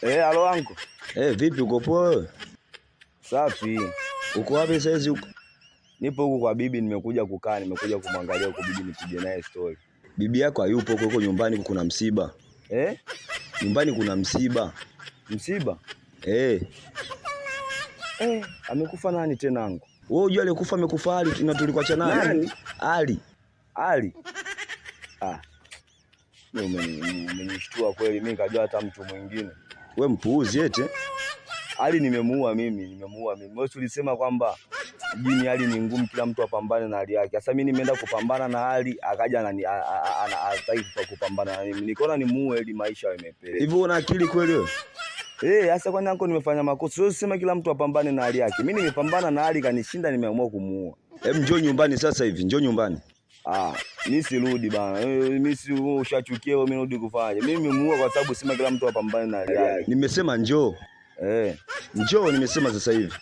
Halo anko. Vipi uko poa wewe? Safi. Uko wapi saizi huko? Nipo huko kwa bibi, nimekuja kukaa, nimekuja kumwangalia huko bibi nipige naye story. Bibi yako hayupo huko nyumbani, kuna msiba. Nyumbani kuna msiba. Msiba? Amekufa nani tena anko? Wewe unajua alikufa amekufa Ali, na tulikuwa cha nani? Ali. Umenishtua kweli, mimi nikajua hata mtu mwingine. We mpuuzi eti. Ali nimemuua mimi. Wewe ulisema kwamba jini Ali ni ngumu, kila mtu apambane na hali yake. Sasa mimi nimeenda kupambana na Ali, akaja anataka kupambana na mimi. Nikaona nimuue ili maisha yamepele. Hivi una akili kweli wewe? Sasa kwani anko nimefanya makosa? Wewe usema kila mtu apambane na hali yake. Mimi nimepambana na Ali kanishinda, nimeamua kumuua. Njoo nyumbani sasa hivi, njoo nyumbani. Mimi sirudi bana. Mimi si ushachukia wewe, mimi narudi kufanya. Mimi nimemuua kwa sababu sema kila mtu apambane na hali yake. Nimesema njoo. Njoo nimesema sasa hivi.